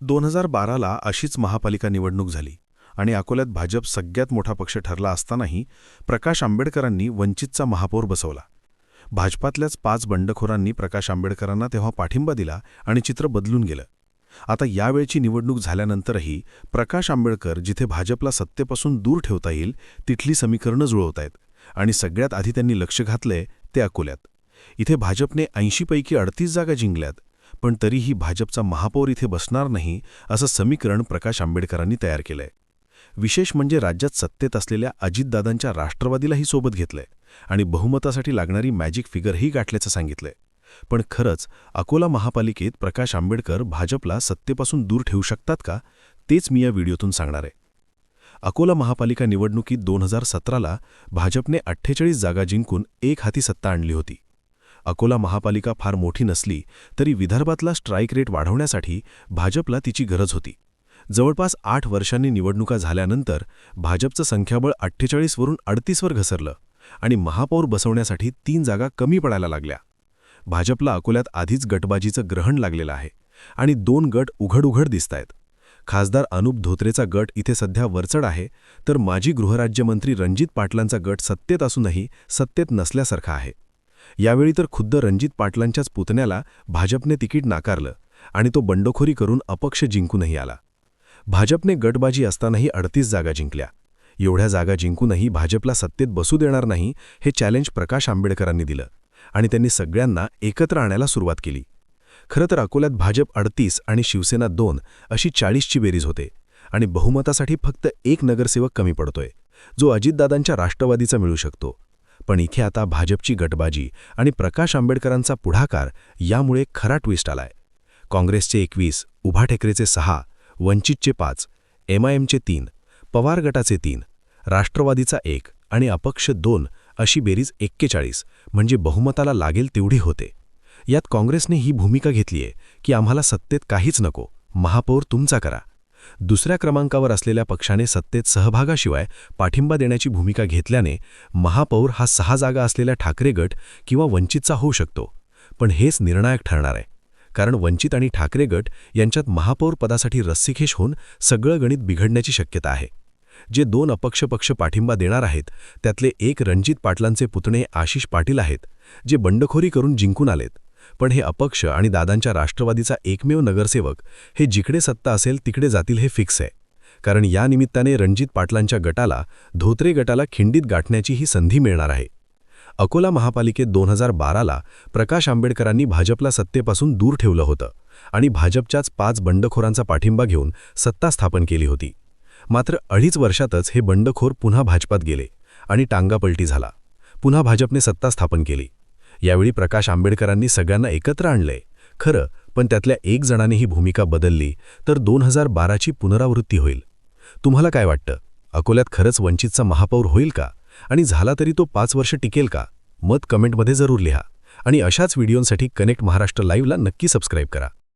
2012ला अशीच महापालिका निवडणूक झाली आणि अकोल्यात भाजप सगळ्यात मोठा पक्ष ठरला असतानाही प्रकाश आंबेडकरांनी वंचितचा महापौर बसवला. भाजपातल्याच 5 बंडखोरांनी प्रकाश आंबेडकरांना तेव्हा पाठिंबा दिला आणि चित्र बदलून गेलं. आता यावेळची निवडणूक झाल्यानंतरही प्रकाश आंबेडकर जिथे भाजपला सत्तेपासून दूर ठेवता येईल तिथली समीकरणं जुळवतायत आणि सगळ्यात आधी त्यांनी लक्ष घातलंय ते अकोल्यात. इथे भाजपने 80 पैकी 38 जागा जिंकल्यात, पण तरीही भाजपचा महापौर इथे बसणार नाही असं समीकरण प्रकाश आंबेडकरांनी तयार केलंय. विशेष म्हणजे राज्यात सत्तेत असलेल्या अजितदादांच्या राष्ट्रवादीलाही सोबत घेतलंय आणि बहुमतासाठी लागणारी मॅजिक फिगरही गाठल्याचं सांगितलंय. पण खरंच अकोला महापालिकेत प्रकाश आंबेडकर भाजपला सत्तेपासून दूर ठेवू शकतात का, तेच मी या व्हिडिओतून सांगणार आहे. अकोला महापालिका निवडणुकीत 2017ला भाजपने 48 जागा जिंकून एक हाती सत्ता आणली होती. अकोला महापालिका फार मोठी नसली तरी विदर्भातला स्ट्राईक रेट वाढवण्यासाठी भाजपला तिची गरज होती. जवळपास 8 वर्षांनी निवडणुका झाल्यानंतर भाजपचं संख्याबळ 48 वरून 38 वर घसरलं आणि महापौर बसवण्यासाठी 3 जागा कमी पडायला लागल्या. भाजपला अकोल्यात आधीच गटबाजीचं ग्रहण लागलेलं आहे आणि 2 गट उघड दिसतायत. खासदार अनुप धोत्रेचा गट इथे सध्या वरचढ आहे, तर माजी गृहराज्यमंत्री रणजित पाटलांचा गट सत्तेत असूनही सत्तेत नसल्यासारखा आहे. यावेळी तर खुद्द रणजित पाटलांच्याच पुतण्याला भाजपने तिकीट नाकारलं आणि तो बंडखोरी करून अपक्ष जिंकूनही आला. भाजपने गटबाजी असतानाही 38 जागा जिंकल्या. एवढ्या जागा जिंकूनही भाजपला सत्तेत बसू देणार नाही हे चॅलेंज प्रकाश आंबेडकरांनी दिलं आणि त्यांनी सगळ्यांना एकत्र आणायला सुरुवात केली. खरं तर अकोल्यात भाजप 38 आणि शिवसेना 2 अशी 40ची बेरीज होते आणि बहुमतासाठी फक्त 1 नगरसेवक कमी पडतोय, जो अजितदादांच्या राष्ट्रवादीचा मिळू शकतो. पण इथे आता भाजपची गटबाजी आणि प्रकाश आंबेडकरांचा पुढाकार यामुळे खरा ट्विस्ट आलाय. काँग्रेसचे 21, उभा टेकरेचे 6, वंचितचे 5, MIMचे 3, पवार गटाचे 3, राष्ट्रवादीचा 1 आणि अपक्ष 2 अशी बेरीज 41 म्हणजे बहुमताला लागेल तेवढी होते. यात काँग्रेसने ही भूमिका घेतलीये की आम्हाला सत्तेत काहीच नको, महापौर तुमचा करा. दुसऱ्या क्रमांकावर असलेल्या पक्षाने सत्तेत सहभागाशिवाय पाठिंबा देण्याची भूमिका घेतल्याने महापौर हा 6 जागा असलेल्या ठाकरे गट किंवा वंचितचा होऊ शकतो. पण हेच निर्णायक ठरणार आहे, कारण वंचित आणि ठाकरे गट यांच्यात महापौर पदासाठी रस्सीखेच होऊन सगळं गणित बिघडण्याची शक्यता आहे. जे 2 अपक्ष पक्ष पाठिंबा देणार आहेत त्यातले एक रणजित पाटलांचे पुतणे आशिष पाटील आहेत, जे बंडखोरी करून जिंकून आलेत. पण हे अपक्ष आणि दादांच्या राष्ट्रवादीचा एकमेव नगरसेवक हे जिकडे सत्ता असेल तिकडे जातील हे फिक्स आहे, कारण या निमित्ताने रणजित पाटलांच्या गटाला धोत्रे गटाला खिंडीत गाठण्याची ही संधी मिळणार आहे. अकोला महापालिकेत 2012ला प्रकाश आंबेडकरांनी भाजपला सत्तेपासून दूर ठेवलं होतं आणि भाजपच्याच 5 बंडखोरांचा पाठिंबा घेऊन सत्ता स्थापन केली होती. मात्र 2.5 वर्षातच हे बंडखोर पुन्हा भाजपात गेले आणि टांगापलटी झाला. पुन्हा भाजपने सत्ता स्थापन केली. यावेळी प्रकाश आंबेडकरांनी सगळ्यांना एकत्र आणलंय खरं, पण त्यातल्या 1 जणाने ही भूमिका बदलली तर 2012ची पुनरावृत्ती होईल. तुम्हाला काय वाटतं, अकोल्यात खरंच वंचितचा महापौर होईल का, आणि झाला तरी तो 5 वर्ष टिकेल का? मत कमेंटमध्ये जरूर लिहा आणि अशाच व्हिडिओंसाठी कनेक्ट महाराष्ट्र लाईव्हला नक्की सबस्क्राईब करा.